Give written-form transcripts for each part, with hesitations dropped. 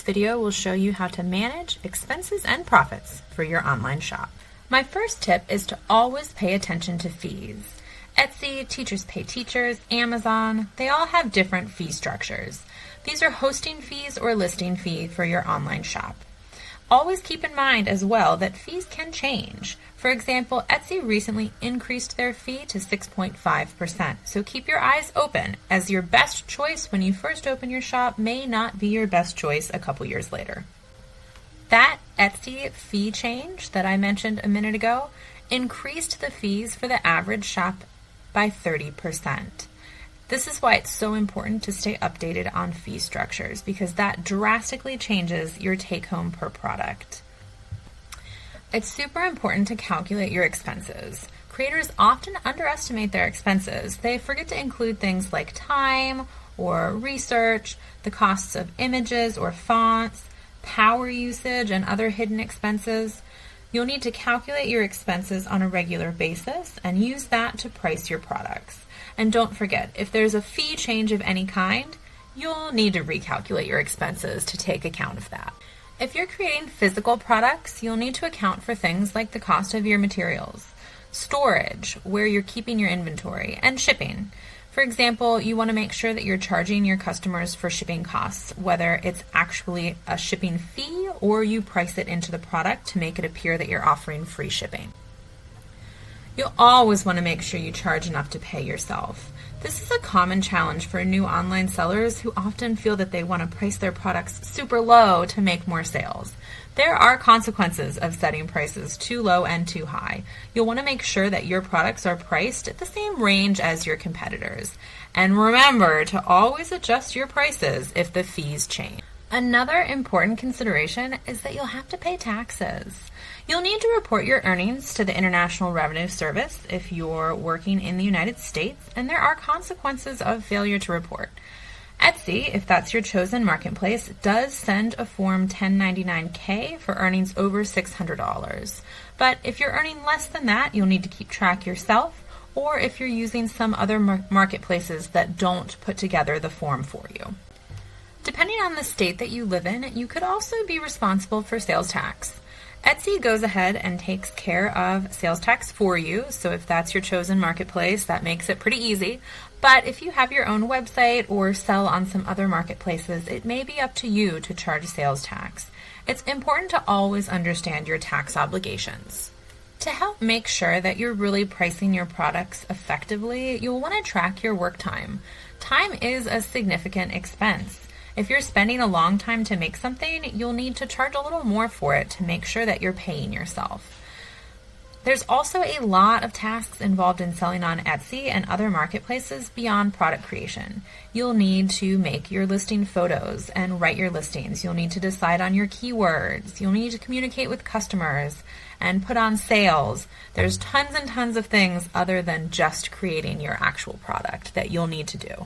video will show you how to manage expenses and profits for your online shop. My first tip is to always pay attention to fees. Etsy, Teachers Pay Teachers, Amazon, they all have different fee structures. These are hosting fees or listing fee for your online shop. Always keep in mind as well that fees can change. For example, Etsy recently increased their fee to 6.5%, so keep your eyes open, as your best choice when you first open your shop may not be your best choice a couple years later. That Etsy fee change that I mentioned a minute ago increased the fees for the average shop by 30%. This is why it's so important to stay updated on fee structures, because that drastically changes your take-home per product. It's super important to calculate your expenses. Creators often underestimate their expenses. They forget to include things like time or research, the costs of images or fonts, power usage, and other hidden expenses. You'll need to calculate your expenses on a regular basis and use that to price your products. And don't forget, if there's a fee change of any kind, you'll need to recalculate your expenses to take account of that. If you're creating physical products, you'll need to account for things like the cost of your materials, storage, where you're keeping your inventory, and shipping. For example, you want to make sure that you're charging your customers for shipping costs, whether it's actually a shipping fee or you price it into the product to make it appear that you're offering free shipping. You'll always want to make sure you charge enough to pay yourself. This is a common challenge for new online sellers who often feel that they want to price their products super low to make more sales. There are consequences of setting prices too low and too high. You'll want to make sure that your products are priced at the same range as your competitors. And remember to always adjust your prices if the fees change. Another important consideration is that you'll have to pay taxes. You'll need to report your earnings to the International Revenue Service if you're working in the United States, and there are consequences of failure to report. Etsy, if that's your chosen marketplace, does send a Form 1099-K for earnings over $600. But if you're earning less than that, you'll need to keep track yourself, or if you're using some other marketplaces that don't put together the form for you. Depending on the state that you live in, you could also be responsible for sales tax. Etsy goes ahead and takes care of sales tax for you, so if that's your chosen marketplace, that makes it pretty easy. But if you have your own website or sell on some other marketplaces, it may be up to you to charge sales tax. It's important to always understand your tax obligations. To help make sure that you're really pricing your products effectively, you'll want to track your work time. Time is a significant expense. If you're spending a long time to make something, you'll need to charge a little more for it to make sure that you're paying yourself. There's also a lot of tasks involved in selling on Etsy and other marketplaces beyond product creation. You'll need to make your listing photos and write your listings. You'll need to decide on your keywords. You'll need to communicate with customers and put on sales. There's tons and tons of things other than just creating your actual product that you'll need to do.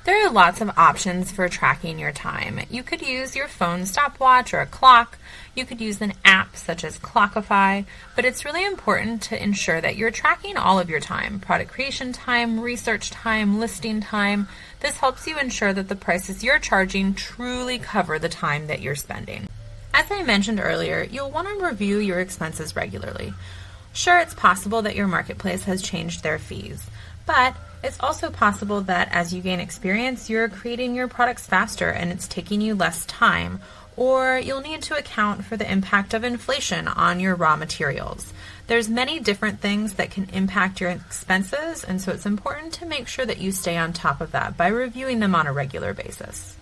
There are lots of options for tracking your time. You could use your phone stopwatch or a clock. You could use an app such as Clockify, but it's really important to ensure that you're tracking all of your time: product creation time, research time, listing time. This helps you ensure that the prices you're charging truly cover the time that you're spending. As I mentioned earlier, you'll want to review your expenses regularly. Sure, it's possible that your marketplace has changed their fees, but it's also possible that as you gain experience, you're creating your products faster and it's taking you less time, or you'll need to account for the impact of inflation on your raw materials. There's many different things that can impact your expenses, and so it's important to make sure that you stay on top of that by reviewing them on a regular basis.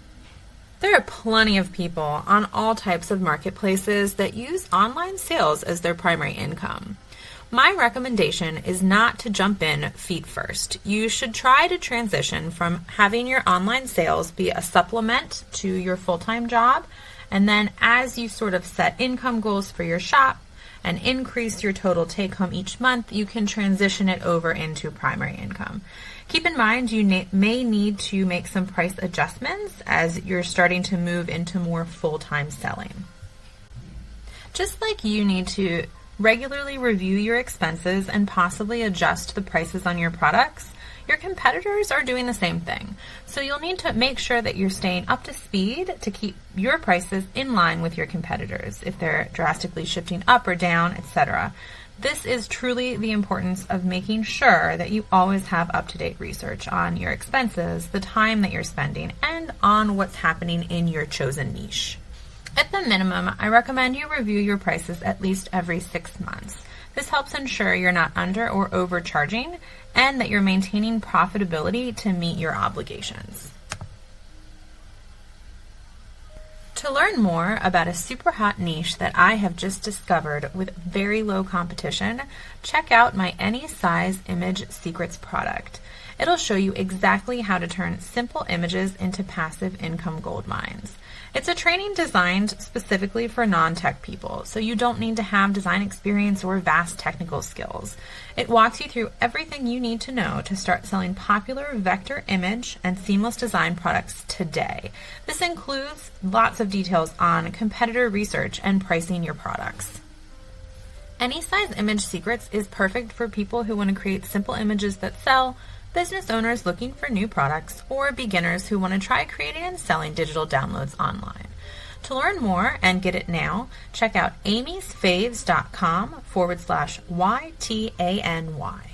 There are plenty of people on all types of marketplaces that use online sales as their primary income. My recommendation is not to jump in feet first. You should try to transition from having your online sales be a supplement to your full-time job, and then as you sort of set income goals for your shop and increase your total take-home each month, you can transition it over into primary income. Keep in mind you may need to make some price adjustments as you're starting to move into more full-time selling. Just like you need to regularly review your expenses and possibly adjust the prices on your products, Your competitors are doing the same thing, so you'll need to make sure that you're staying up to speed to keep your prices in line with your competitors if they're drastically shifting up or down, etc. This is truly the importance of making sure that you always have up-to-date research on your expenses, the time that you're spending, and on what's happening in your chosen niche. At the minimum, I recommend you review your prices at least every 6 months. This helps ensure you're not under or overcharging and that you're maintaining profitability to meet your obligations. To learn more about a super hot niche that I have just discovered with very low competition, check out my Any Size Image Secrets product. It'll show you exactly how to turn simple images into passive income gold mines. It's a training designed specifically for non-tech people, so you don't need to have design experience or vast technical skills. It walks you through everything you need to know to start selling popular vector image and seamless design products today. This includes lots of details on competitor research and pricing your products. Any Size Image Secrets is perfect for people who want to create simple images that sell, business owners looking for new products, or beginners who want to try creating and selling digital downloads online. To learn more and get it now, check out amysfaves.com/YTANY.